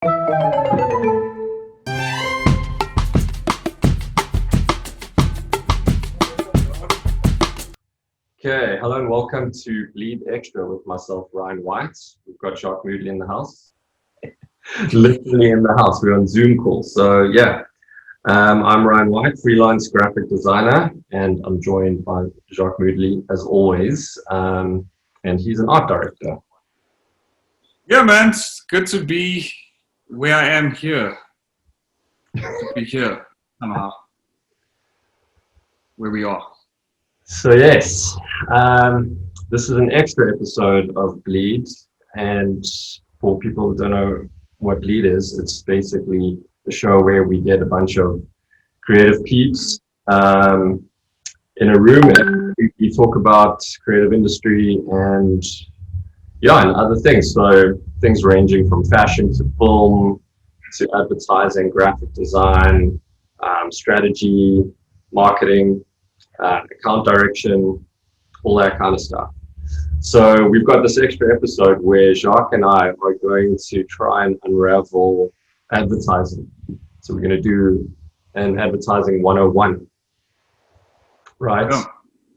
Okay, hello and welcome to Bleed Extra with myself, Ryan Whyte. We've got Jacque Moodley in the house. Literally in the house. We're on Zoom call. So yeah, I'm Ryan Whyte, freelance graphic designer, and I'm joined by Jacque Moodley as always. And he's an art director. Yeah, man, it's good to be where I am here. To be here somehow, where we are. So yes, this is an extra episode of Bleed, and for people who don't know what Bleed is, it's basically the show where we get a bunch of creative peeps in a room and we talk about creative industry and and other things. So things ranging from fashion to film to advertising, graphic design, strategy, marketing, account direction, all that kind of stuff. So we've got this extra episode where Jacque and I are going to try and unravel advertising. So we're going to do an advertising 101, right? Yeah.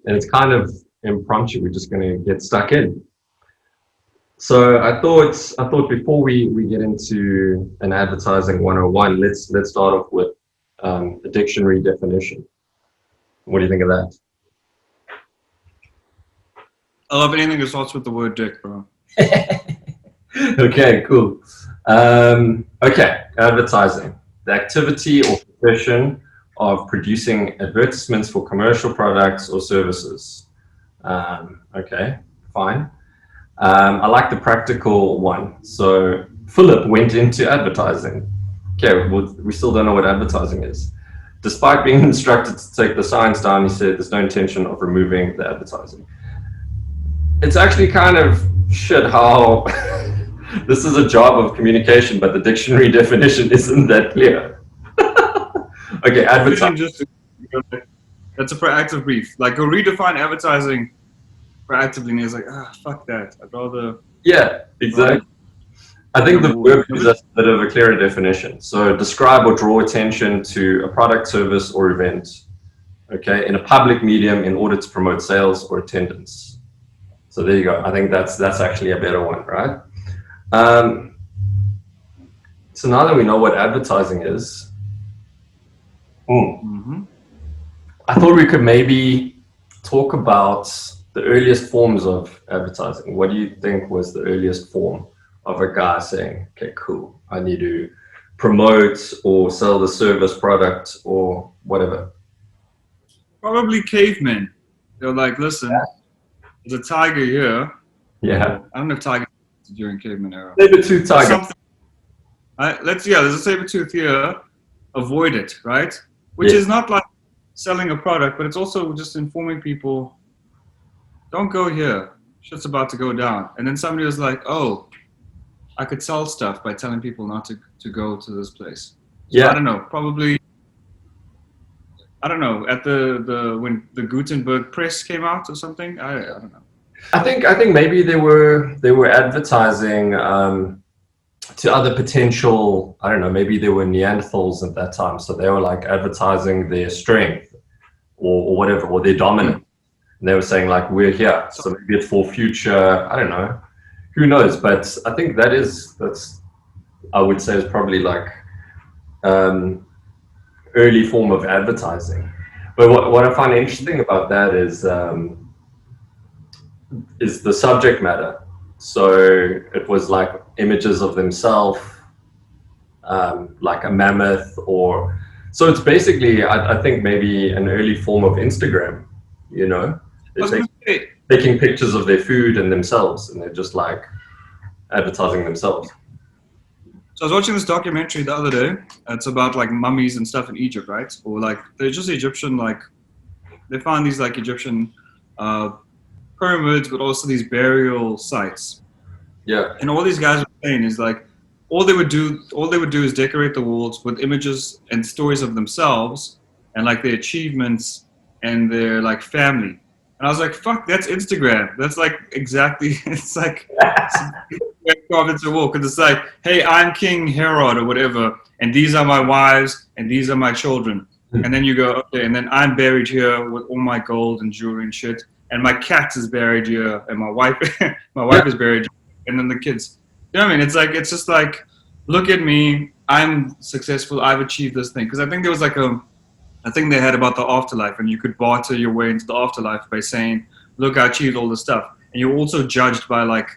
And it's kind of impromptu. We're just going to get stuck in. So I thought before we get into an advertising 101, let's start off with a dictionary definition. What do you think of that? I love anything that starts with the word dick, bro. Okay, cool. Okay, advertising. The activity or profession of producing advertisements for commercial products or services. Okay, fine. I like the practical one. So Philip went into advertising. Okay, well, we still don't know what advertising is. Despite being instructed to take the signs down, he said there's no intention of removing the advertising. It's actually kind of shit how this is a job of communication, but the dictionary definition isn't that clear. Okay, advertising. That's a proactive brief. Like, go redefine advertising proactively, and he's like, fuck that. I'd rather. Yeah, exactly. I think the word gives us a bit of a clearer definition. So describe or draw attention to a product, service, or event, okay, in a public medium in order to promote sales or attendance. So there you go. I think that's actually a better one, right? So now that we know what advertising is, I thought we could maybe talk about the earliest forms of advertising. What do you think was the earliest form of a guy saying, okay, cool, I need to promote or sell the service, product, or whatever? Probably cavemen. They're like, listen, there's a tiger here. Yeah. I don't know if tigers during caveman era. Saber-tooth tiger. There's a saber-tooth here. Avoid it, right? Which is not like selling a product, but it's also just informing people, don't go here. Shit's about to go down. And then somebody was like, oh, I could sell stuff by telling people not to go to this place. So I don't know, probably, I don't know, at when the Gutenberg press came out or something, I don't know. I think maybe they were advertising to other potential, I don't know, maybe they were Neanderthals at that time, so they were like advertising their strength or whatever, or their dominance. And they were saying like, we're here, so maybe it's for future, I don't know, who knows? But I think that's I would say is probably like early form of advertising. But what I find interesting about that is the subject matter. So it was like images of themselves, like a mammoth, or so it's basically I think maybe an early form of Instagram. You know, they're taking pictures of their food and themselves, and they're just like advertising themselves. So I was watching this documentary the other day. It's about like mummies and stuff in Egypt, right? Or like they're just Egyptian, like they found these like Egyptian pyramids, but also these burial sites. Yeah. And all these guys were saying is like all they would do is decorate the walls with images and stories of themselves and like their achievements and their like family. And I was like, fuck, that's Instagram. That's like exactly, it's like carved into a wall because it's like, hey, I'm King Herod or whatever, and these are my wives and these are my children. And then you go, okay, and then I'm buried here with all my gold and jewelry and shit, and my cat is buried here, and my wife, my wife is buried, and then the kids. You know what I mean? It's like it's just like, look at me, I'm successful, I've achieved this thing. Because I think there was like a thing they had about the afterlife, and you could barter your way into the afterlife by saying, look, I achieved all this stuff, and you're also judged by like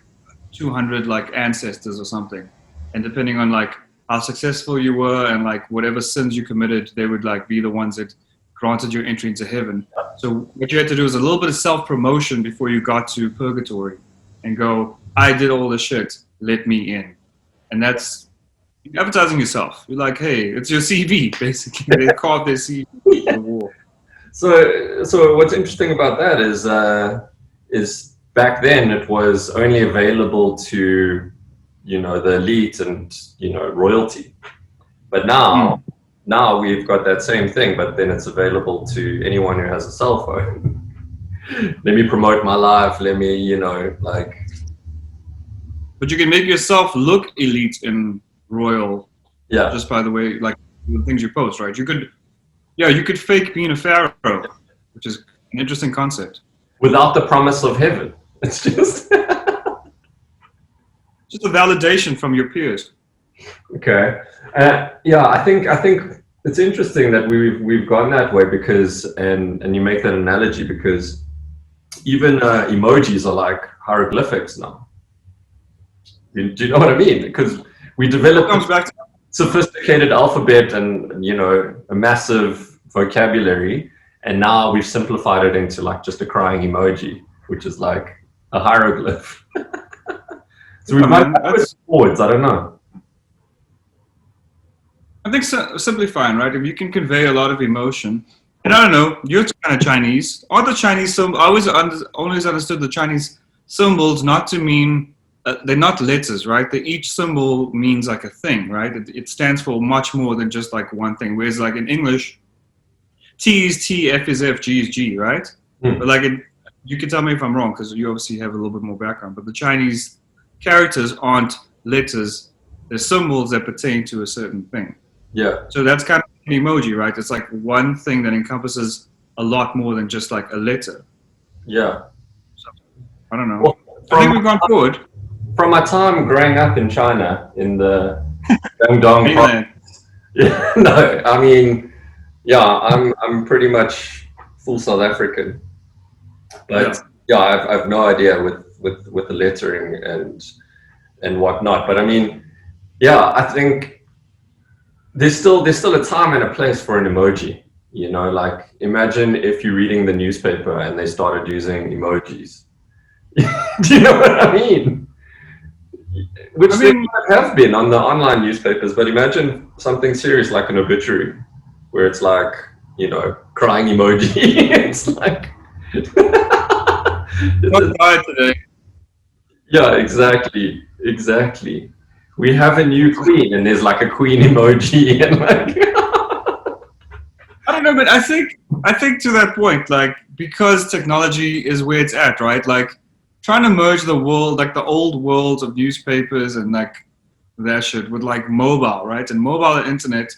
200 like ancestors or something, and depending on like how successful you were and like whatever sins you committed, they would like be the ones that granted your entry into heaven. So what you had to do is a little bit of self-promotion before you got to purgatory and go, I did all this shit, let me in. And that's advertising yourself. You're like, hey, it's your CV basically. They carved their CV on the wall. So what's interesting about that is back then it was only available to, you know, the elite and, you know, royalty. But now we've got that same thing, but then it's available to anyone who has a cell phone. Let me promote my life. Let me, you know, like. But you can make yourself look elite and royal. Yeah. Just by the way, like the things you post, right? You could fake being a pharaoh, which is an interesting concept. Without the promise of heaven. It's just just a validation from your peers. Okay. Yeah, I think it's interesting that we've gone that way because and you make that analogy because even emojis are like hieroglyphics now. Do you know what I mean? Because we developed Comes back to sophisticated alphabet and, you know, a massive vocabulary, and now we've simplified it into like just a crying emoji, which is like a hieroglyph. So we might backwards forwards, I don't know. I think simplifying, right? If you can convey a lot of emotion, and I don't know, you're kind of Chinese. Are the Chinese symbols? I always understood the Chinese symbols not to mean they're not letters, right? Each symbol means like a thing, right? It stands for much more than just like one thing. Whereas like in English, T is T, F is F, G is G, right? But like you can tell me if I'm wrong because you obviously have a little bit more background. But the Chinese characters aren't letters; they're symbols that pertain to a certain thing. Yeah. So that's kind of an emoji, right? It's like one thing that encompasses a lot more than just like a letter. Yeah. So, I don't know. Well, I think we've gone forward. From my time growing up in China, in the Guangdong province. Yeah, no, I mean, yeah, I'm pretty much full South African, but yeah, I've no idea with the lettering and whatnot. But I mean, yeah, I think there's still a time and a place for an emoji. You know, like imagine if you're reading the newspaper and they started using emojis. Do you know what I mean? Which they have been on the online newspapers, but imagine something serious like an obituary, where it's like, you know, crying emoji. It's like, Not died today. Yeah, exactly. We have a new queen, and there's like a queen emoji, and like. I don't know, but I think to that point, like because technology is where it's at, right? Like trying to merge the world, like the old worlds of newspapers and like that shit with like mobile, right? And mobile internet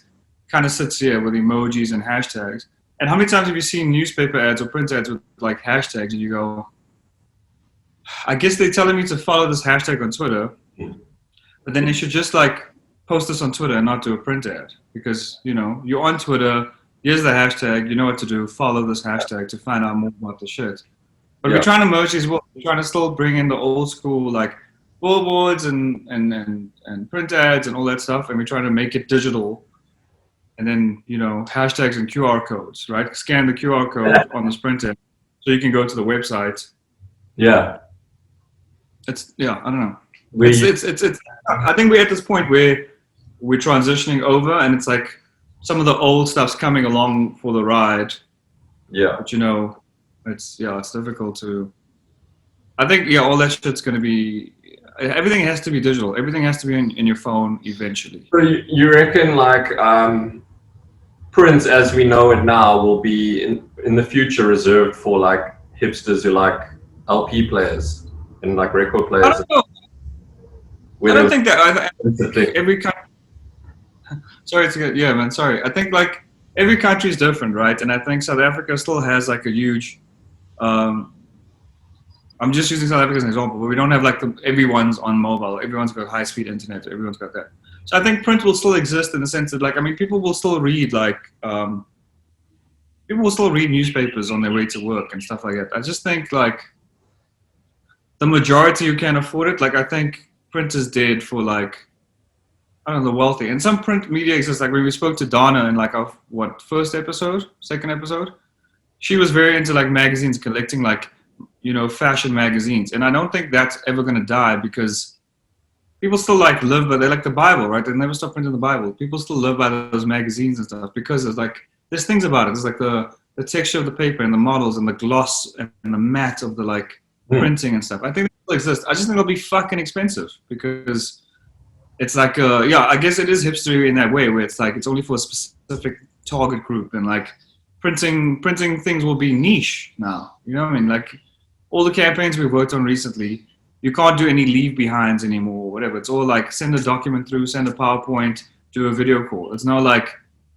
kind of sits here with emojis and hashtags. And how many times have you seen newspaper ads or print ads with like hashtags and you go, I guess they're telling me to follow this hashtag on Twitter, but then they should just like post this on Twitter and not do a print ad because, you know, you're on Twitter, here's the hashtag, you know what to do, follow this hashtag to find out more about the shit. But we're trying to merge these worlds. We're trying to still bring in the old school like billboards and print ads and all that stuff, and we're trying to make it digital. And then, you know, hashtags and QR codes, right? Scan the QR code on this print ad so you can go to the website. Yeah. I don't know. It's I think we're at this point where we're transitioning over, and it's like some of the old stuff's coming along for the ride. Yeah. But you know, it's difficult to. I think all that shit's going to be. Everything has to be digital. Everything has to be in your phone eventually. So you reckon like print as we know it now will be in the future reserved for like hipsters who like LP players and like record players? I don't know. I Whether don't think that it's a thing. every country. Sorry to get yeah, man. Sorry. I think like every country is different, right? And I think South Africa still has like a huge. Um, I'm just using South Africa as an example, but we don't have like everyone's on mobile, everyone's got high speed internet, everyone's got that. So I think print will still exist in the sense that like I mean people will still read people will still read newspapers on their way to work and stuff like that. I just think like the majority who can afford it, like I think print is dead for like I don't know the wealthy. And some print media exists. Like when we spoke to Donna in like our second episode, she was very into like magazines, collecting like fashion magazines, and I don't think that's ever going to die because people still like live by they like the Bible, right? They never stop printing the Bible. People still live by those magazines and stuff because there's things about it. There's like the texture of the paper and the models and the gloss and the matte of the like printing and stuff. I think it still exists. I just think it'll be fucking expensive because it's like I guess it is hipstery in that way where it's like it's only for a specific target group and like printing things will be niche now. You know what I mean? Like all the campaigns we've worked on recently, you can't do any leave behinds anymore or whatever. It's all like send a document through, send a PowerPoint, do a video call. It's not like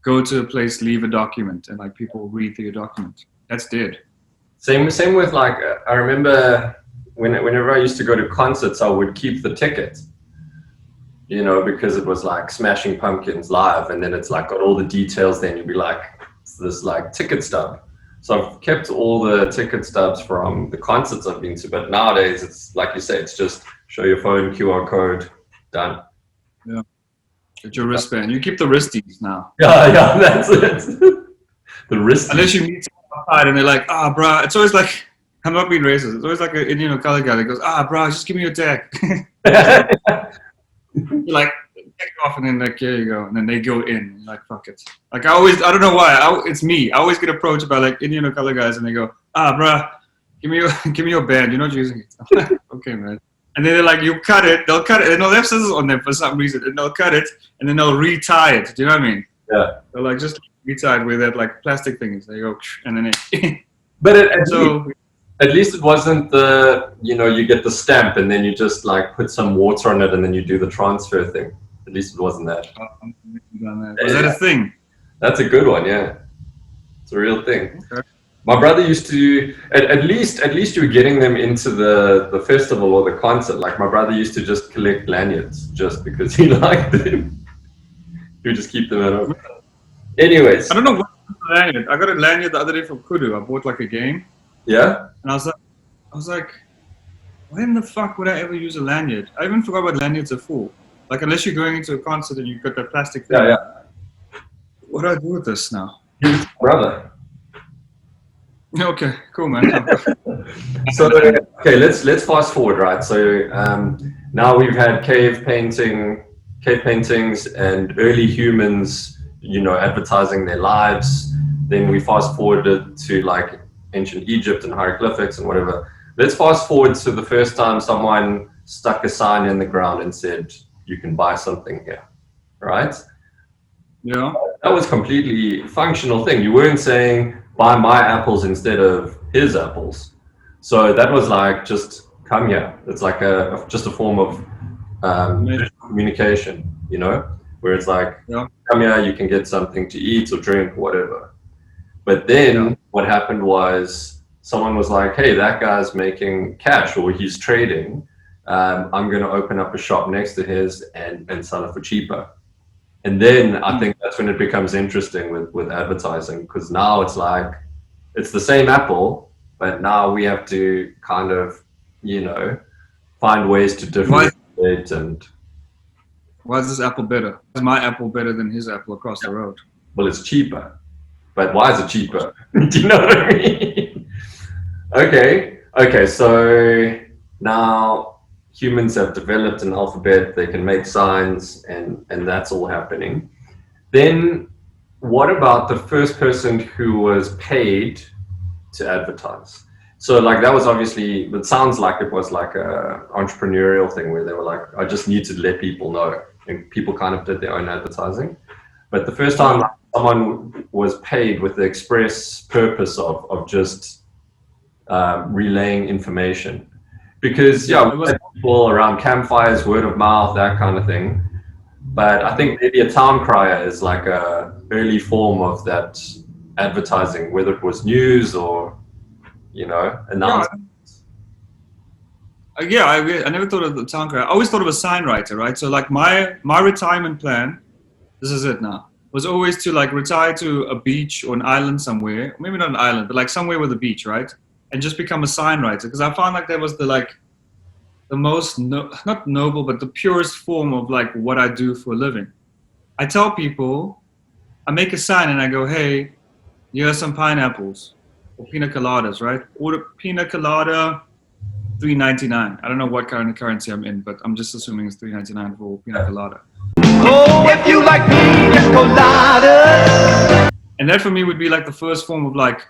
go to a place, leave a document, and like people read through your document. That's dead. Same with like I remember whenever I used to go to concerts, I would keep the ticket, because it was like Smashing Pumpkins live, and then it's like got all the details. Then you'd be like, it's this like ticket stub. So I've kept all the ticket stubs from the concerts I've been to, but nowadays it's like you say, it's just show your phone, QR code, done. Yeah. Get your wristband. You keep the wristies now. Yeah, that's it. The wrist. Unless you meet someone outside and they're like, bruh, it's always like, I'm not being racist. It's always like an Indian or colored guy that goes, bruh, just give me your tag. You're like, take it off, and then like, here you go. And then they go in. You're like, fuck it. Like I don't know why. It's me. I always get approached by like Indian or colored guys and they go, bruh, give me your band. You're not using it. Okay, man. And then they're like, they'll cut it, and they'll have scissors on them for some reason, and they'll cut it, and then they'll retie it. Do you know what I mean? Yeah. They'll like just retie it with that like plastic things. They go, and then it. But at least it wasn't you get the stamp and then you just like put some water on it and then you do the transfer thing. At least it wasn't that. Was that a thing? That's a good one, yeah. It's a real thing. Okay. My brother used to at least you were getting them into the festival or the concert. Like my brother used to just collect lanyards just because he liked them. He would just keep them at home. Anyways. I don't know what lanyard. I got a lanyard the other day from Kudu. I bought like a game. Yeah? And I was like, when the fuck would I ever use a lanyard? I even forgot what lanyards are for. Like unless you're going into a concert and you've got that plastic thing. Yeah. What do I do with this now? Brother. Okay, cool, man. So okay, let's fast forward, right? So now we've had cave paintings and early humans, advertising their lives. Then we fast forwarded to like ancient Egypt and hieroglyphics and whatever. Let's fast forward to the first time someone stuck a sign in the ground and said, "You can buy something here," right? Yeah. That was completely functional thing. You weren't saying buy my apples instead of his apples. So that was like just come here. It's like just a form of communication, where it's like come here, you can get something to eat or drink, whatever. But then what happened was someone was like, hey, that guy's making cash or he's trading. I'm going to open up a shop next to his and sell it for cheaper. And then I think that's when it becomes interesting with advertising, because now it's like, it's the same apple, but now we have to kind of, find ways to differentiate. And why is this apple better? Is my apple better than his apple across the road? Well, it's cheaper. But why is it cheaper? Do you know what I mean? Okay, so now humans have developed an alphabet, they can make signs, and that's all happening. Then what about the first person who was paid to advertise? So like that was obviously, it sounds like it was like a entrepreneurial thing where they were like, I just need to let people know, and people kind of did their own advertising. But the first time someone was paid with the express purpose of just relaying information. because Yeah, we it was. had people around campfires, word of mouth, that kind of thing. But I think maybe a town crier is like a early form of that advertising, whether it was news or Yeah, announcement. yeah. I never thought of the town crier. I always thought of a sign writer, right? So like my retirement plan, this is it now, was always to like retire to a beach or an island somewhere, maybe not an island, but like somewhere with a beach, right? And just become a sign writer because I found like that was the most not noble, but the purest form of like what I do for a living. I tell people, I make a sign and I go, hey, here are some pineapples or pina coladas, right? Order pina colada, $3.99. I don't know what kind of currency I'm in, but I'm just assuming it's $3.99 for pina colada. Oh, if you like pina coladas. And that for me would be like the first form of like,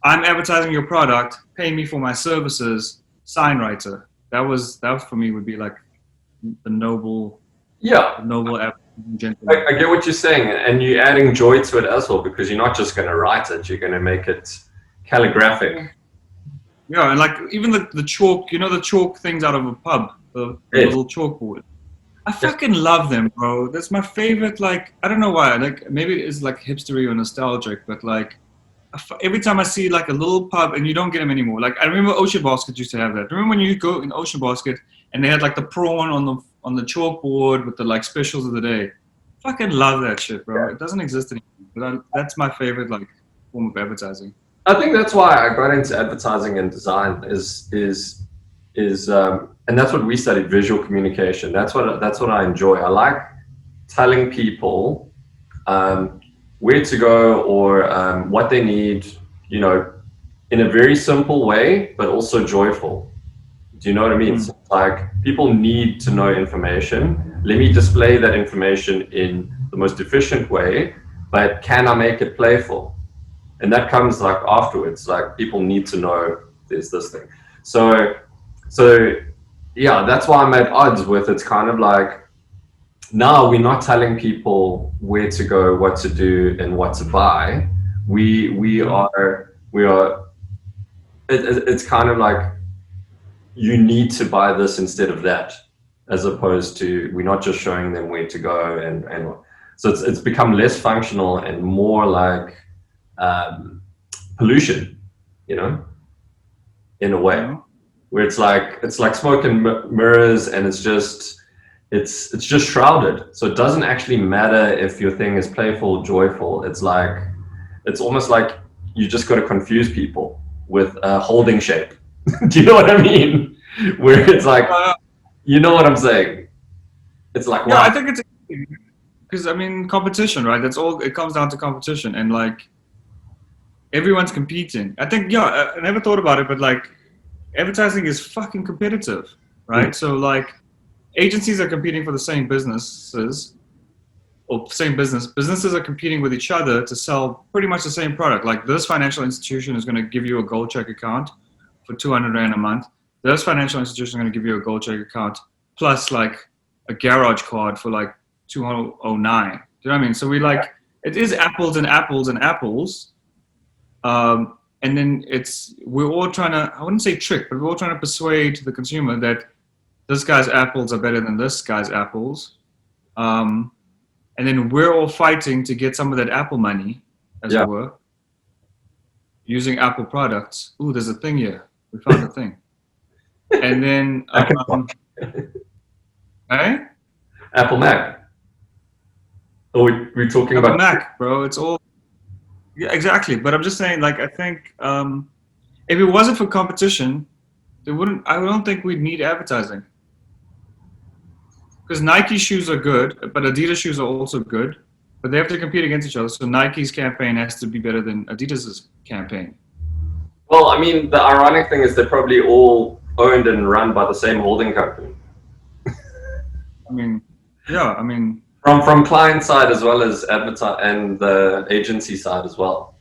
I'm advertising your product, pay me for my services, sign writer. That for me would be like the noble, Yeah, the noble advertising I, gentleman. I get what you're saying, and you're adding joy to it as well because you're not just going to write it; you're going to make it calligraphic. Yeah, and like even the chalk, the chalk things out of a pub, the Yes. little chalkboard. I Yeah. fucking love them, bro. That's my favorite. Like, I don't know why. Like, maybe it's like hipstery or nostalgic, but like, every time I see like a little pub, and you don't get them anymore. Like, I remember Ocean Basket used to have that. Remember when you go in Ocean Basket and they had like the prawn on the chalkboard with the like specials of the day. Fucking love that shit, bro. It doesn't exist anymore. But that's my favorite like form of advertising. I think that's why I got into advertising and design and that's what we studied, visual communication. That's what I enjoy. I like telling people um, where to go or what they need, in a very simple way, but also joyful. Do you know what I mean? So it's like people need to know information. Let me display that information in the most efficient way, but can I make it playful? And that comes like afterwards. Like people need to know there's this thing. So yeah, that's why I'm at odds with. It's kind of like now we're not telling people where to go, what to do, and what to buy. We are. It's kind of like you need to buy this instead of that, as opposed to we're not just showing them where to go and so it's become less functional and more like um, pollution, you know, in a way where it's like smoke and mirrors, and it's just shrouded. So it doesn't actually matter if your thing is playful, joyful. It's almost like you just got to confuse people with a holding shape. Do you know what I mean? Where it's like, you know what I'm saying? It's like, Yeah, wow. I think it's because I mean competition, right? That's all. It comes down to competition, and like everyone's competing. I think I never thought about it, but like advertising is fucking competitive, right? So like agencies are competing for the same businesses or same business. Businesses are competing with each other to sell pretty much the same product. Like this financial institution is going to give you a gold check account for 200 Rand a month. This financial institution is going to give you a gold check account plus like a garage card for like 209. Do you know what I mean? So it is apples and apples and apples. And then we're all trying to, I wouldn't say trick, but we're all trying to persuade the consumer that this guy's apples are better than this guy's apples. And then we're all fighting to get some of that Apple money, as Yeah. it were, using Apple products. Ooh, there's a thing here. We found a thing. And then, hey? Apple Mac. Oh, we're talking Apple about Mac, bro. It's all, yeah, exactly. But I'm just saying, like, I think if it wasn't for competition, I don't think we'd need advertising. Because Nike shoes are good, but Adidas shoes are also good. But they have to compete against each other. So Nike's campaign has to be better than Adidas's campaign. Well, I mean, the ironic thing is they're probably all owned and run by the same holding company. I mean, yeah, I mean, From client side as well as advertise and the agency side as well.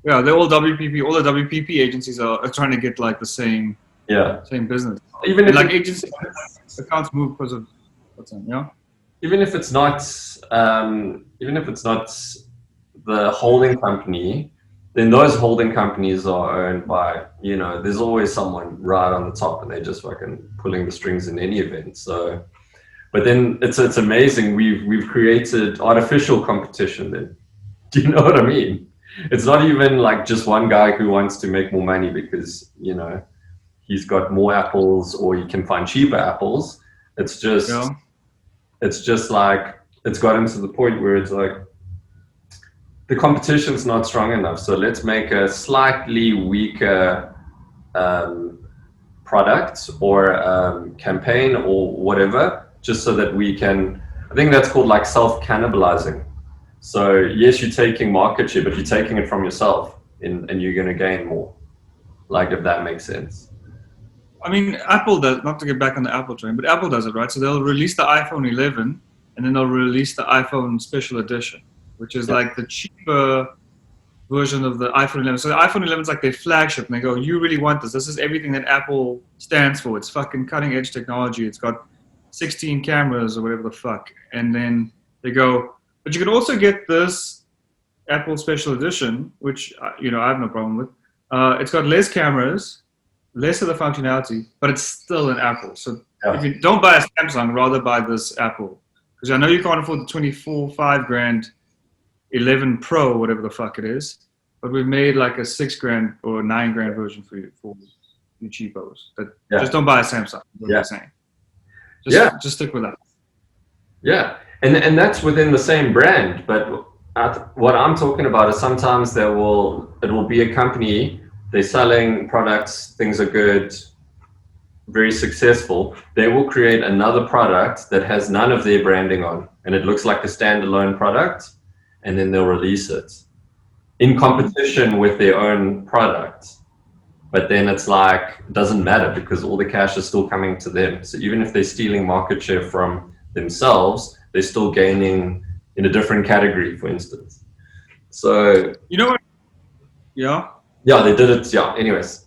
yeah, they're all WPP. All the WPP agencies are trying to get like the same business. Even And if like agency accounts move because of what's that, yeah. even if it's not the holding company, then those holding companies are owned by, there's always someone right on the top and they're just fucking pulling the strings in any event. So, but then it's amazing. We've created artificial competition then. Do you know what I mean? It's not even like just one guy who wants to make more money because, he's got more apples or he can find cheaper apples. It's just, like, it's gotten to the point where it's like, the competition's not strong enough. So let's make a slightly weaker product or campaign or whatever, just so that we can, I think that's called like self-cannibalizing. So yes, you're taking market share, but you're taking it from yourself and you're going to gain more. Like, if that makes sense. I mean, Apple does, not to get back on the Apple train, but Apple does it, right? So they'll release the iPhone 11 and then they'll release the iPhone Special Edition, which is like the cheaper version of the iPhone 11. So the iPhone 11 is like their flagship, and they go, you really want this. This is everything that Apple stands for. It's fucking cutting edge technology. It's got 16 cameras or whatever the fuck. And then they go, but you can also get this Apple Special Edition, which, I have no problem with. It's got less cameras, less of the functionality, but it's still an Apple. So if you don't buy a Samsung, rather buy this Apple. Because I know you can't afford the 5 grand 11 Pro, whatever the fuck it is, but we've made like a 6 grand or 9 grand version for you cheapos. But just don't buy a Samsung. What I'm saying. Just stick with that. Yeah, and that's within the same brand. But what I'm talking about is sometimes it will be a company. They're selling products, things are good, very successful. They will create another product that has none of their branding on, and it looks like a standalone product, and then they'll release it in competition with their own product. But then it's like, it doesn't matter because all the cash is still coming to them. So even if they're stealing market share from themselves, they're still gaining in a different category, for instance. So, you know what? Yeah. Yeah, they did it. Yeah. Anyways.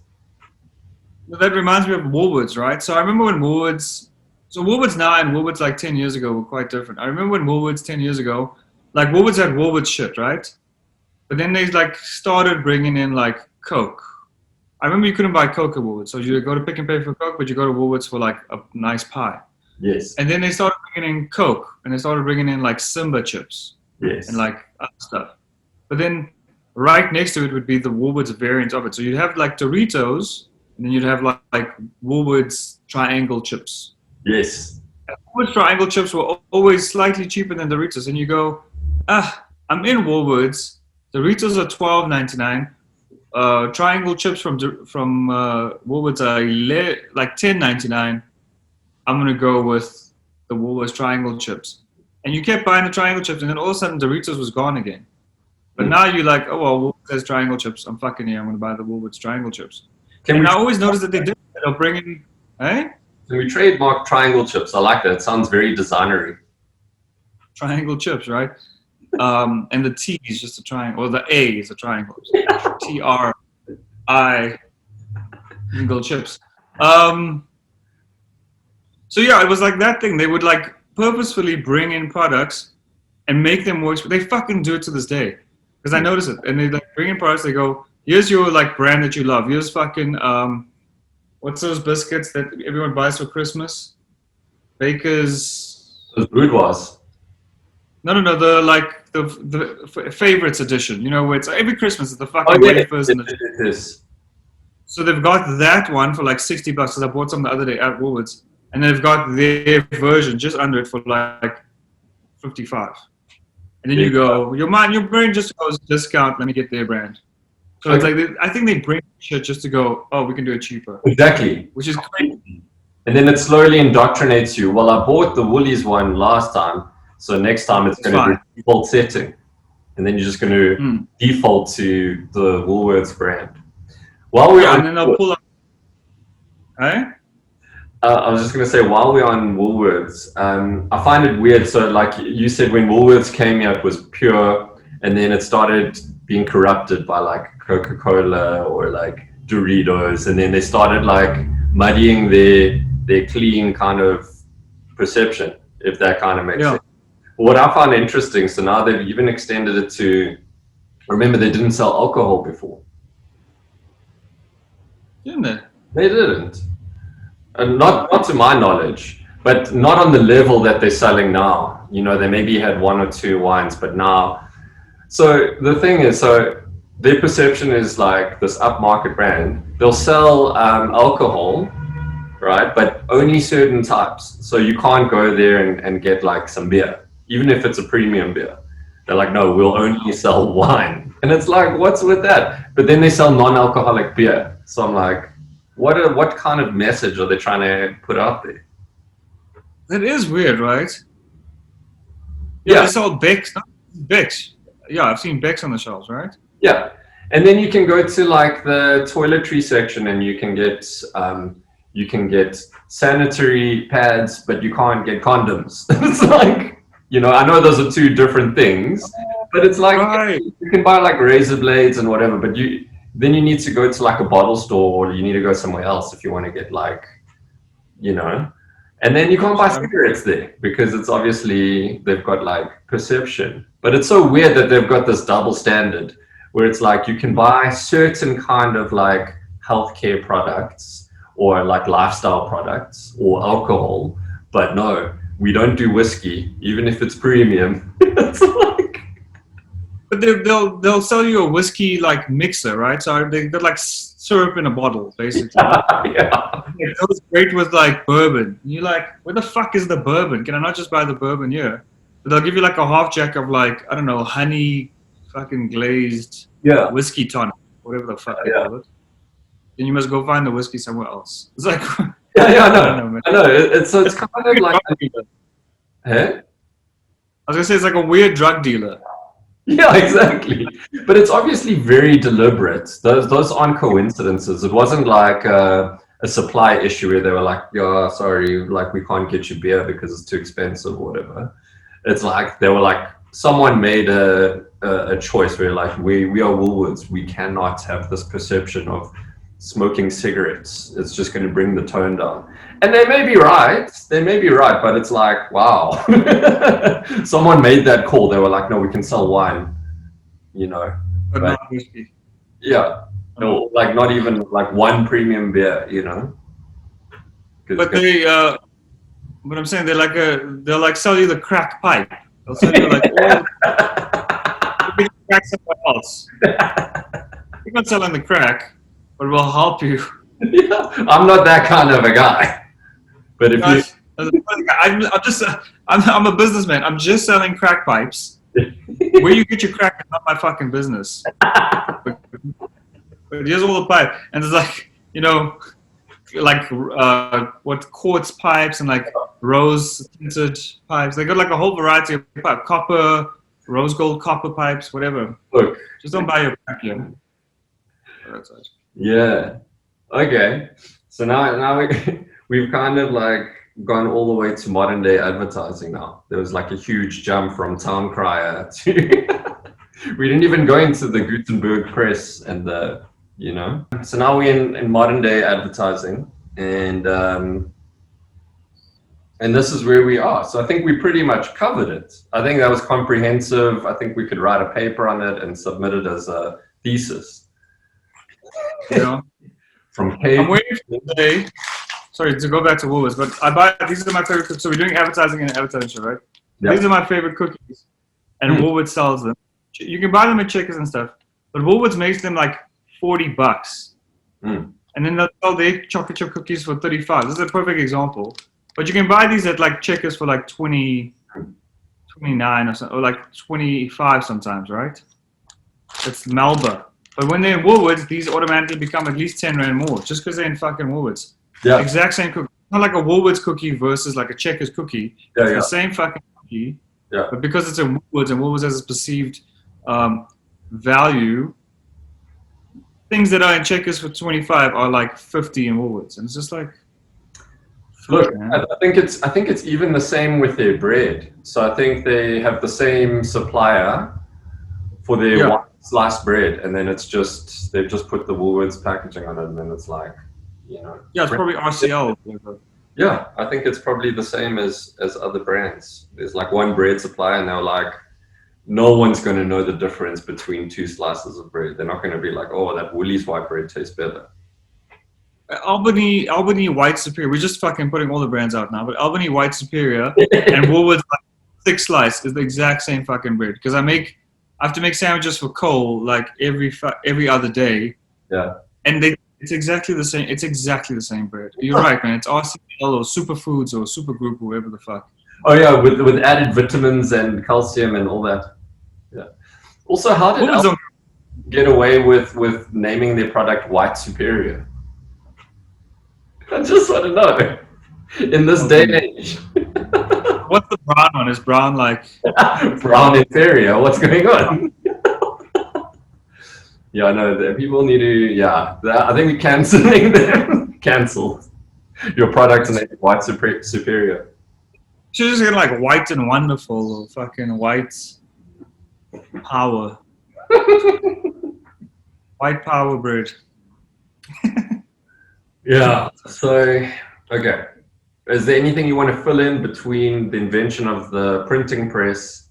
That reminds me of Woolworths, right? So I remember when Woolworths now and Woolworths like 10 years ago were quite different. I remember when Woolworths 10 years ago, like Woolworths had Woolworths shit, right? But then they like started bringing in like Coke. I remember you couldn't buy Coke at Woolworths. So you go to Pick and Pay for Coke, but you go to Woolworths for like a nice pie. Yes. And then they started bringing in Coke and they started bringing in like Simba chips. Yes. And like other stuff. But then right next to it would be the Woolworths variant of it. So you'd have like Doritos, and then you'd have like Woolworths triangle chips. Yes. And Woolworths triangle chips were always slightly cheaper than Doritos. And you go, I'm in Woolworths. Doritos are $12.99. Triangle chips from Woolworths are like $10.99. I'm gonna go with the Woolworths triangle chips. And you kept buying the triangle chips, and then all of a sudden Doritos was gone again. But now you're like, oh, well, Woolworths has triangle chips. I'm fucking here. I'm going to buy the Woolworths triangle chips. And I always noticed that they did. They'll bring in, Can we trademark triangle chips? I like that. It sounds very designery. Triangle chips, right? And the T is just a triangle, or the A is a triangle. T-R-I triangle chips. So yeah, it was like that thing. They would like purposefully bring in products and make them more expensive. They fucking do it to this day. Because I notice it. And they like bring in products, they go, here's your like brand that you love. Here's fucking what's those biscuits that everyone buys for Christmas? Baker's Those boudoirs. No, the favorites edition. You know, where it's every Christmas it's the fucking wafers and So they've got that one for like $60 because I bought some the other day at Woolworths. And they've got their version just under it for like $55. And then you go, your brain just goes, discount, let me get their brand. So it's like, I think they bring shit just to go, oh, we can do it cheaper. Exactly. Which is crazy. And then it slowly indoctrinates you. Well, I bought the Woolies one last time, so next time it's going to be default setting. And then you're just going to default to the Woolworths brand. And then they'll pull up. Hey? I was just going to say, while we're on Woolworths, I find it weird. So like you said, when Woolworths came here, it was pure, and then it started being corrupted by like Coca-Cola or like Doritos, and then they started like muddying their clean kind of perception, if that kind of makes sense. What I found interesting, so now they've even extended it to Remember, they didn't sell alcohol before. Didn't they? They didn't. And not to my knowledge, but not on the level that they're selling now. You know, they maybe had one or two wines, but now. So the thing is, so their perception is like this upmarket brand. They'll sell alcohol, right? But only certain types. So you can't go there and get like some beer, even if it's a premium beer. They're like, no, we'll only sell wine. And it's like, what's with that? But then they sell non-alcoholic beer. So I'm like, what kind of message are they trying to put out there? That is weird, right? Yeah. They sell Beck's. Beck's. Yeah, I've seen Beck's on the shelves, right? Yeah. And then you can go to like the toiletry section and you can get sanitary pads, but you can't get condoms. It's like, you know, I know those are two different things, but it's like Right. you can buy like razor blades and whatever, but then you need to go to like a bottle store or you need to go somewhere else if you want to get like, you know, and then you can't buy cigarettes there because it's obviously they've got like perception. But it's so weird that they've got this double standard where it's like you can buy certain kind of like healthcare products or like lifestyle products or alcohol, but no, we don't do whiskey, even if it's premium. It's like, But they'll sell you a whiskey like mixer, right? So they got like syrup in a bottle, basically. yeah. It goes great with like bourbon. And you're like, where the fuck is the bourbon? Can I not just buy the bourbon here? But they'll give you like a half jack of like, I don't know, honey fucking glazed Yeah. whiskey tonic, whatever the fuck they Yeah. call it. Then you must go find the whiskey somewhere else. It's like, Yeah, I I don't know, know. man. I know. It's kind of like, huh? I was gonna say it's like a weird drug dealer. Yeah, exactly. But it's obviously very deliberate. Those aren't coincidences. It wasn't like a supply issue where they were like, "Yeah, sorry, like we can't get you beer because it's too expensive or whatever." It's like they were like someone made a choice where like we are Woolworths. We cannot have this perception of smoking cigarettes. It's just going to bring the tone down. And they may be right. They may be right, but it's like, wow. Someone made that call. They were like, no, we can sell wine, you know. But Right. not whiskey. Yeah. No, like not even like one premium beer, you know. But but I'm saying they'll like sell you the crack pipe. They'll sell you like all you can crack somewhere else. We're not selling the crack, but we'll help you. Yeah, I'm not that kind of a guy. But if you I'm a businessman. I'm just selling crack pipes. Where you get your crack is not my fucking business. But here's all the pipe, and there's like, you know, like what quartz pipes and like rose tinted pipes. They got like a whole variety of pipe, copper, rose gold, copper pipes, whatever. look, Just don't buy your crack here. That's it. yeah. Okay. So now we've kind of like gone all the way to modern day advertising now. There was like a huge jump from town crier to we didn't even go into the Gutenberg press and the, you know. So now we're in modern day advertising and this is where we are. So I think we pretty much covered it. I think that was comprehensive. I think we could write a paper on it and submit it as a thesis. You know? From page. I'm waiting for the day. Sorry to go back to Woolies, but I buy these are my favorite cookies. So we're doing advertising and advertising show, right? Yeah. These are my favorite cookies, and Woolworths sells them. You can buy them at Checkers and stuff, but Woolworths makes them like $40, and then they'll sell their chocolate chip cookies for $35. This is a perfect example. But you can buy these at like Checkers for like 20, 29 or something, or like 25 sometimes, right? It's Melba. But when they're in Woolworths, these automatically become at least 10 Rand more, just because they're in fucking Woolworths. Yeah. Exact same cookie. Not like a Woolworths cookie versus like a Checkers cookie. Yeah, It's yeah. the same fucking cookie. Yeah. But because it's in Woolworths and Woolworths has a perceived value, things that are in Checkers for 25 are like 50 in Woolworths. And it's just like, Look, man. I think it's even the same with their bread. So I think they have the same supplier for their one sliced bread, and then it's just they've just put the Woolworths packaging on it, and then it's like, you know. Yeah, it's probably RCL. Yeah, I think it's probably the same as other brands. There's like one bread supplier, and they're like, no one's going to know the difference between two slices of bread. They're not going to be like, oh, that Woolies white bread tastes better. Albany Whyte Superior. We're just fucking putting all the brands out now, but Albany Whyte Superior and Woolworths thick slice is the exact same fucking bread. Because I have to make sandwiches for Cole like every other day. Yeah. And it's exactly the same. It's exactly the same bread. You're right, man. It's RCL or Superfoods or Supergroup or whatever the fuck. Oh yeah, with added vitamins and calcium and all that. Yeah. Also, how did Woolworths Albany get away with naming their product White Superior? I just want to know. In this day and age. What's the brown one? Is brown like brown inferior? What's going on? Yeah, I know. People need to. Yeah, I think we're canceling them. Cancelled. Your product name White Superior. Should just get like White and Wonderful or fucking White Power. White Power bread. Yeah. So, okay. Is there anything you want to fill in between the invention of the printing press?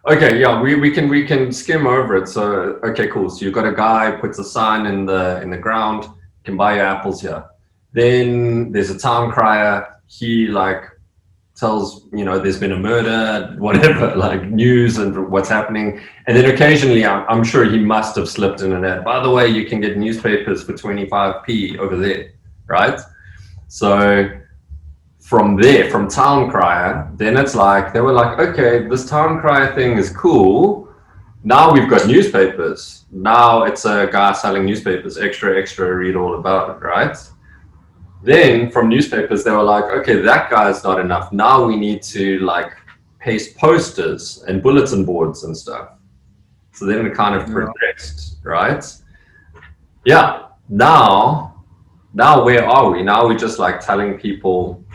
Okay, yeah, we can skim over it. So, okay, cool. So you've got a guy puts a sign in the ground, can buy your apples here. Then there's a town crier. He like tells, there's been a murder, whatever, like news and what's happening. And then occasionally, I'm sure he must have slipped in an ad. By the way, you can get newspapers for 25p over there, right? So from there, from town crier, then it's like, they were like, okay, this town crier thing is cool. Now we've got newspapers. Now it's a guy selling newspapers, extra, read all about it, right? Then from newspapers, they were like, okay, that guy's not enough. Now we need to like paste posters and bulletin boards and stuff. So then it kind of progressed, right? Yeah. Now where are we? Now we're just like telling people.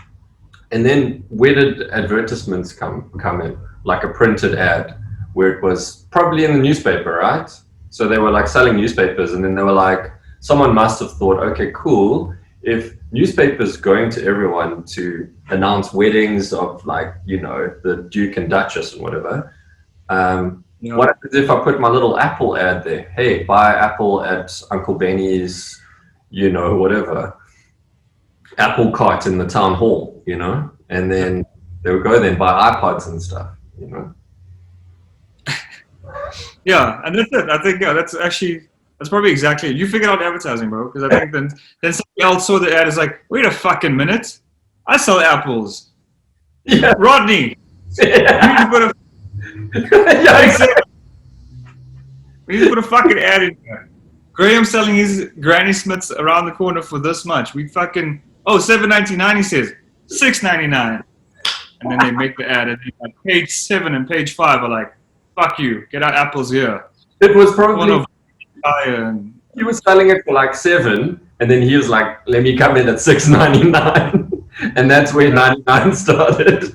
And then where did advertisements come in? Like a printed ad where it was probably in the newspaper, right? So they were like selling newspapers, and then they were like, someone must have thought, okay, cool. If newspapers going to everyone to announce weddings of like, the Duke and Duchess and whatever, what happens if I put my little Apple ad there? Hey, buy Apple at Uncle Benny's, whatever, Apple cart in the town hall, and then they would go there and buy iPods and stuff, Yeah, and that's it. I think that's probably exactly it. You figured out advertising, bro. Because I think then somebody else saw the ad is like, wait a fucking minute, I sell apples. Yeah. Rodney, Yeah. we need to put a fucking ad in here. Graham selling his Granny Smiths around the corner for this much. We fucking $7.99. He says $6.99, and then they make the ad, and like page 7 and page 5 are like, fuck you, get our apples here. It was probably and he was selling it for like $7, and then he was like, let me come in at $6.99, and that's where 99 started.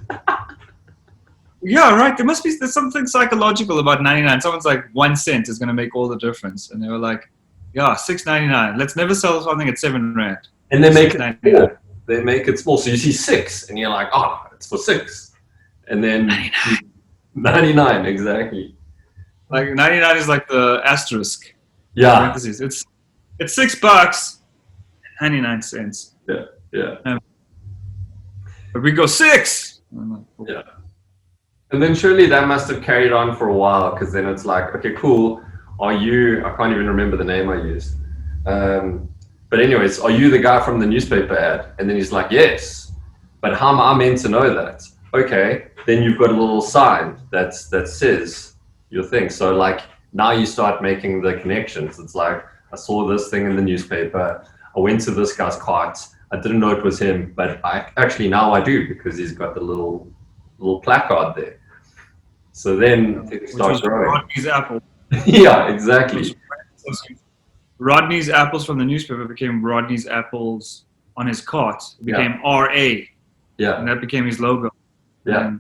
yeah, right. There's something psychological about 99. Someone's like 1 cent is gonna make all the difference, and they were like, yeah, $6.99. Let's never sell something at 7 rand. And they make it small. They make it small, so you see 6, and you're like, oh, it's for 6, and then 99 exactly. Like 99 is like the asterisk. Yeah. Parentheses. It's $6, 99 cents. Yeah. But we go 6. Yeah. And then surely that must have carried on for a while, because then it's like, okay, cool. I can't even remember the name I used. But anyways, are you the guy from the newspaper ad? And then he's like, yes. But how am I meant to know that? Okay. Then you've got a little sign that says your thing. So like now you start making the connections. It's like, I saw this thing in the newspaper. I went to this guy's cart. I didn't know it was him, but now I do, because he's got the little placard there. So then it starts growing. Rodney's apple. Yeah, exactly. Rodney's apples from the newspaper became Rodney's apples on his cart. It became R.A. Yeah. And that became his logo. Yeah.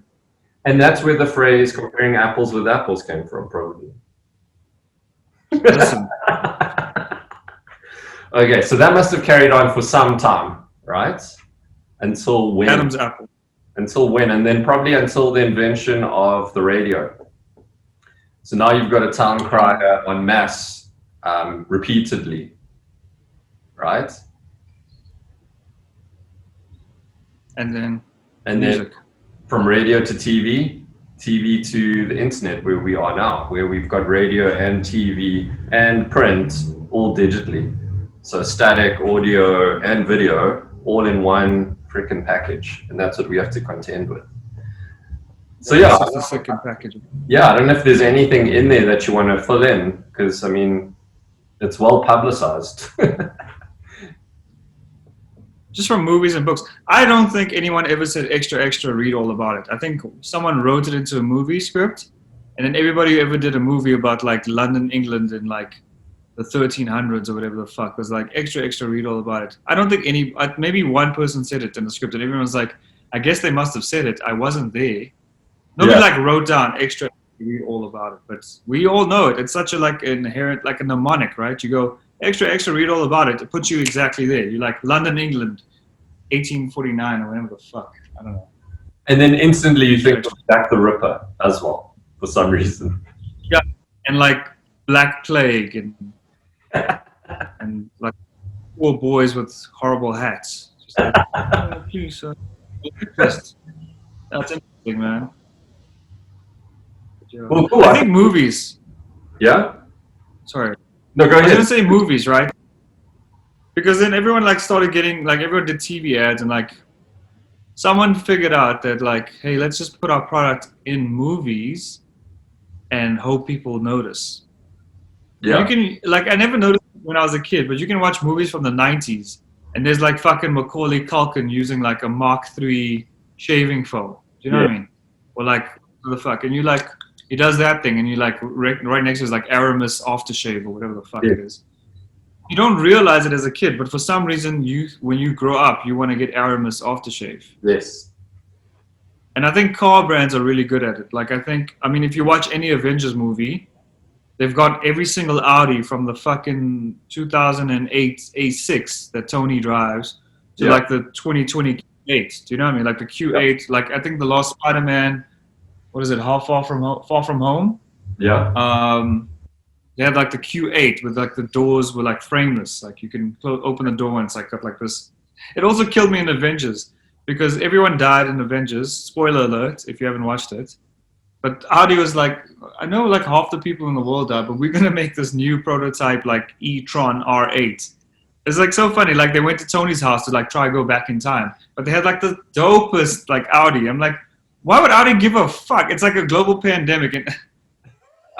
And that's where the phrase comparing apples with apples came from, probably. Listen. Okay, so that must have carried on for some time, right? Until when? Adam's apple. Until when? And then probably until the invention of the radio. So now you've got a town crier en masse repeatedly, right? And then And music. then from radio to TV, TV to the internet, where we are now, where we've got radio and TV and print all digitally. So static, audio, and video all in one freaking package. And that's what we have to contend with. So yeah, It's just a second package. yeah, I don't know if there's anything in there that you want to fill in, because I mean, it's well publicized. Just from movies and books. I don't think anyone ever said extra, read all about it. I think someone wrote it into a movie script, and then everybody who ever did a movie about like London, England in like the 1300s or whatever the fuck was like extra, read all about it. I don't think maybe one person said it in the script, and everyone was like, I guess they must have said it. I wasn't there. Nobody like wrote down extra, read all about it, but we all know it. It's such a like inherent, like a mnemonic, right? You go extra, read all about it. It puts you exactly there. You're like London, England, 1849 or whatever the fuck. I don't know. And then instantly you think of Jack the Ripper as well, for some reason. Yeah, and like Black Plague and like poor boys with horrible hats. Just like, oh, please, sir. That's interesting, man. Well, cool. I think movies. Yeah? Sorry. No, go I was ahead. gonna say movies, right? Because then everyone like started getting like everyone did TV ads, and like someone figured out that like, hey, let's just put our product in movies and hope people notice. Yeah. You can like I never noticed when I was a kid, but you can watch movies from the 90s and there's like fucking Macaulay Culkin using like a Mark III shaving foam. Do you know what I mean? Or like what the fuck? And you like he does that thing, and you like right next to it is like Aramis aftershave or whatever the fuck it is. You don't realize it as a kid, but for some reason, when you grow up, you want to get Aramis aftershave. Yes. And I think car brands are really good at it. Like I mean, if you watch any Avengers movie, they've got every single Audi from the fucking 2008 A6 that Tony drives to like the 2020 Q8. Do you know what I mean? Like the Q8. Like I think the last Spider-Man. What is it? Far From Home. Yeah. They had like the Q8 with like the doors were like frameless. Like you can open the door and it's like got like this. It also killed me in Avengers because everyone died in Avengers. Spoiler alert if you haven't watched it. But Audi was like, I know like half the people in the world died, but we're going to make this new prototype like e-tron R8. It's like so funny. Like they went to Tony's house to like try to go back in time. But they had like the dopest like Audi. I'm like, why would Audi give a fuck? It's like a global pandemic. And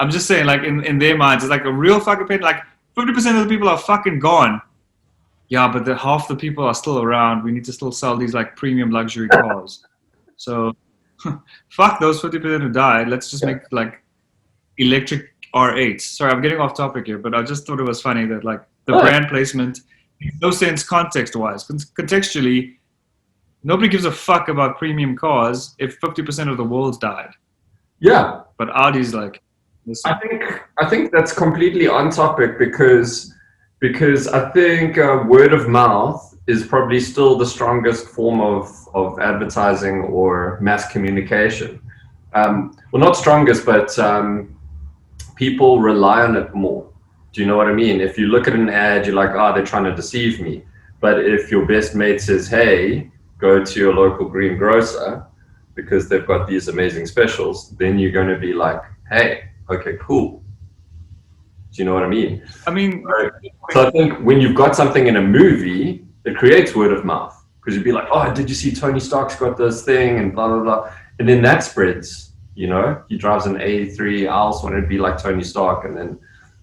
I'm just saying, like, in their minds, it's like a real fucking pain. Like, 50% of the people are fucking gone. Yeah, but half the people are still around. We need to still sell these, like, premium luxury cars. So, fuck those 50% who died. Let's just make, like, electric R8s. Sorry, I'm getting off topic here, but I just thought it was funny that, like, the brand placement makes no sense context-wise. Contextually, nobody gives a fuck about premium cars if 50% of the world died. Yeah. But Audi's like... I think that's completely on topic because I think word of mouth is probably still the strongest form of advertising or mass communication. Well, not strongest, but people rely on it more. Do you know what I mean? If you look at an ad, you're like, oh, they're trying to deceive me. But if your best mate says, hey, go to your local greengrocer because they've got these amazing specials, then you're going to be like, hey, okay, cool. Do you know what I mean? I mean, so I think when you've got something in a movie, it creates word of mouth because you'd be like, oh, did you see Tony Stark's got this thing and blah, blah, blah. And then that spreads, you know, he drives an A3, I also want to be like Tony Stark. And then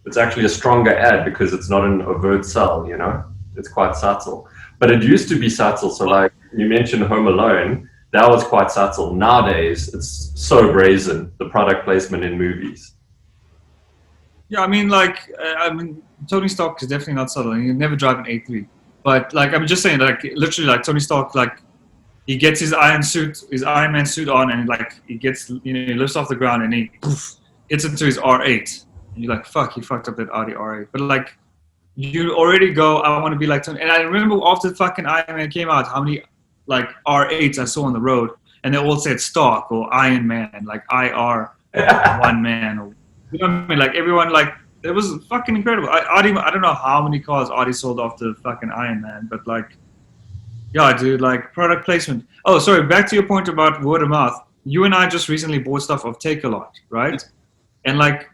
it's actually a stronger ad because it's not an overt sell, you know, it's quite subtle. But it used to be subtle. So like you mentioned Home Alone, that was quite subtle. Nowadays, it's so brazen, the product placement in movies. Yeah, I mean, like, Tony Stark is definitely not subtle. He'd never drive an A3. But, like, I'm just saying, like, literally, like, Tony Stark, like, he gets his Iron Man suit on, and, like, he gets, you know, he lifts off the ground, and he gets into his R8. And you're like, fuck, he fucked up that Audi R8. But, like, you already go, I want to be like Tony. And I remember after fucking Iron Man came out, how many like R8s I saw on the road, and they all said Stark or Iron Man, like IR one man. Or You know what I mean? Like everyone, like it was fucking incredible. I don't know how many cars Artie sold after fucking Iron Man, but like, yeah, dude, like product placement. Oh, sorry. Back to your point about word of mouth. You and I just recently bought stuff of Take a Lot, right? And like,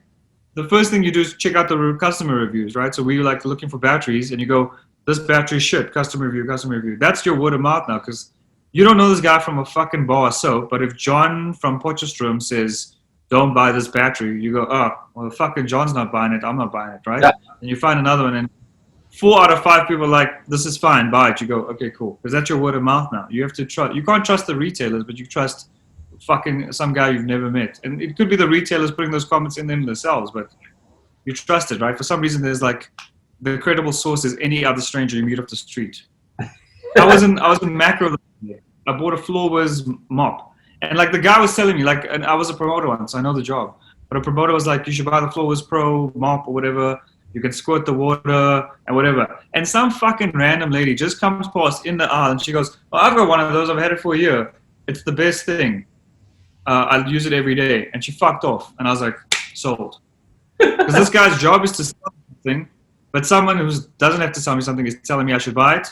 the first thing you do is check out the customer reviews, right? So we like looking for batteries, and you go, "This battery shit." Customer review, customer review. That's your word of mouth now, because you don't know this guy from a fucking bar of soap. But if John from Potchefstroom says, "Don't buy this battery," you go, "Oh, well, fucking John's not buying it. I'm not buying it," right? Yeah. And you find another one, and 4 out of 5 people are like, "This is fine, buy it." You go, "Okay, cool," because that's your word of mouth now. You have to trust. You can't trust the retailers, but you trust fucking some guy you've never met, and it could be the retailers putting those comments in them themselves, but you trust it, right? For some reason, there's like the credible source is any other stranger you meet off the street. I was in Macro. I bought a floorless mop, and like the guy was telling me, like, and I was a promoter once, so I know the job. But a promoter was like, "You should buy the floorless Pro mop or whatever. You can squirt the water and whatever." And some fucking random lady just comes past in the aisle, and she goes, "Oh, I've got one of those. I've had it for a year. It's the best thing. I'll use it every day." And she fucked off, and I was like, sold. Because this guy's job is to sell something, but someone who doesn't have to tell me something is telling me I should buy it.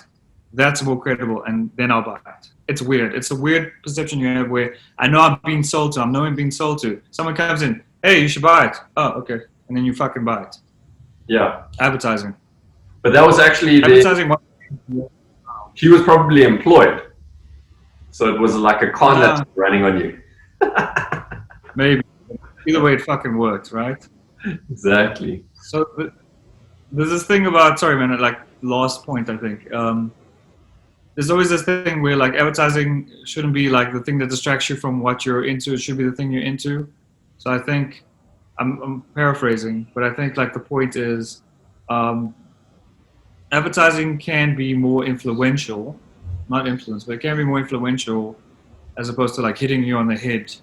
That's more credible, and then I'll buy it. It's weird. It's a weird perception you have where I know I'm being sold to. I'm knowing I'm being sold to. Someone comes in, "Hey, you should buy it." "Oh, okay," and then you fucking buy it. Yeah. Advertising. But that was actually Advertising. she was probably employed, so it was like a con that's running on you. Maybe. Either way, it fucking worked, right? Exactly. So there's this thing about, sorry man, like last point I think. There's always this thing where like advertising shouldn't be like the thing that distracts you from what you're into. It should be the thing you're into. So I think, I'm paraphrasing, but I think like the point is, advertising can be more influential, not influence, but it can be more influential as opposed to like hitting you on the head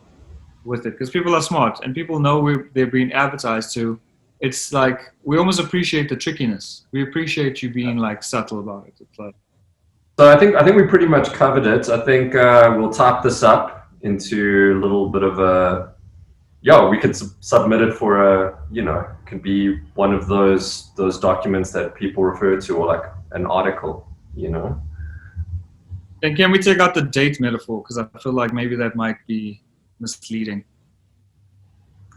with it, because people are smart and people know they're being advertised to. It's like we almost appreciate the trickiness. We appreciate you being like subtle about it. It's like, So I think we pretty much covered it. I think we'll type this up into a little bit of a, we could submit it for a, could be one of those documents that people refer to, or like an article, And can we take out the date metaphor, because I feel like maybe that might be misleading.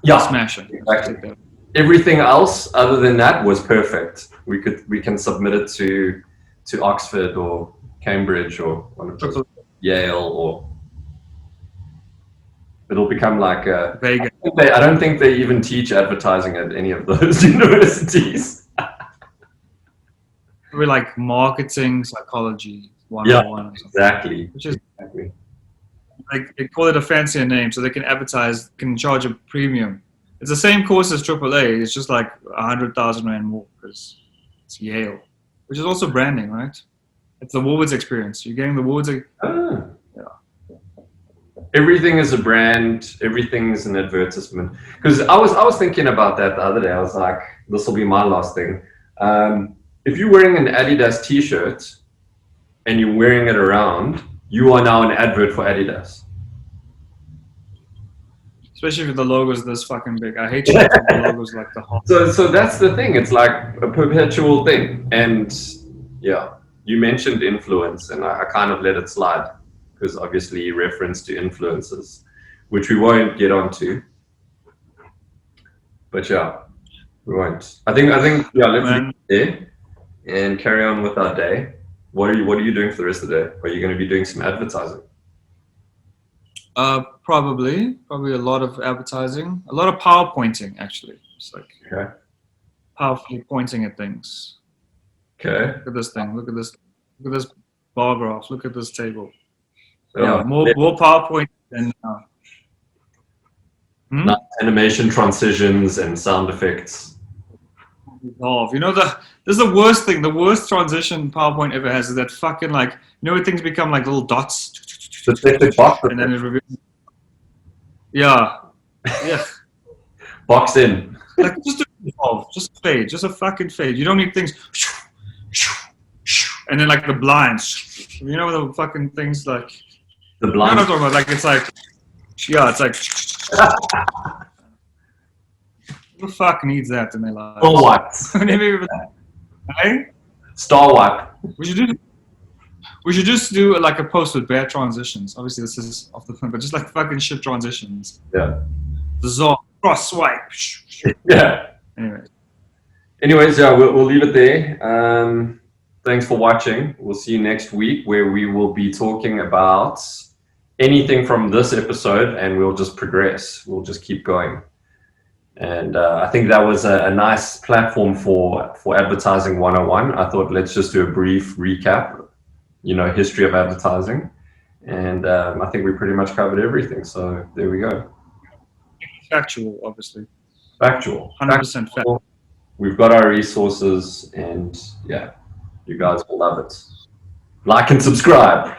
Yeah, smashing. Exactly. Everything else other than that was perfect. We can submit it to Oxford or Cambridge or one of those, Yale, or it'll become like a Vegas. I don't think they even teach advertising at any of those universities. We're like marketing psychology 101 or something. Exactly. Which is exactly. like they call it a fancier name so they can advertise, can charge a premium. It's the same course as AAA. It's just like 100,000 rand more because it's Yale, which is also branding, right? It's the Woolies experience. You're getting the Woolies. Yeah. Everything is a brand. Everything is an advertisement. Because I was thinking about that the other day. I was like, this will be my last thing. If you're wearing an Adidas T-shirt and you're wearing it around, you are now an advert for Adidas. Especially if the logo's this fucking big. I hate shit when the logo's like the whole. So that's the thing. It's like a perpetual thing. And yeah, you mentioned influence, and I kind of let it slide because obviously you referenced to influences, which we won't get onto. But yeah, we won't. I think yeah, let's leave it there and carry on with our day. What are you doing for the rest of the day? Are you going to be doing some advertising? Probably a lot of advertising, a lot of PowerPointing actually. It's like powerfully pointing at things. Okay. Look at this thing. Look at this bar graph. Look at this table. Oh, yeah, more PowerPoint than. Nice animation transitions and sound effects. You know, this is the worst thing. The worst transition PowerPoint ever has is that fucking like, you know, when things become like little dots. And then it reveals. Yeah. Box in. Like just fade, just a fucking fade. You don't need things. And then like the blinds. You know the fucking things like. The blinds. I'm not talking about like it's like. Yeah, it's like. Who the fuck needs that in their lives? Star Whyte. Never even- Hey? Star Whyte. We should just do like a post with bad transitions. Obviously, this is off the phone, but just like fucking shit transitions. Yeah. The Zor cross swipe. Yeah. Anyway, Anyways, yeah, we'll leave it there. Thanks for watching. We'll see you next week where we will be talking about anything from this episode and we'll just progress. We'll just keep going. And I think that was a nice platform for Advertising 101. I thought let's just do a brief recap, history of advertising. And I think we pretty much covered everything. So there we go. factual, obviously. Factual. 100% factual. We've got our resources and yeah, you guys will love it. Like and subscribe.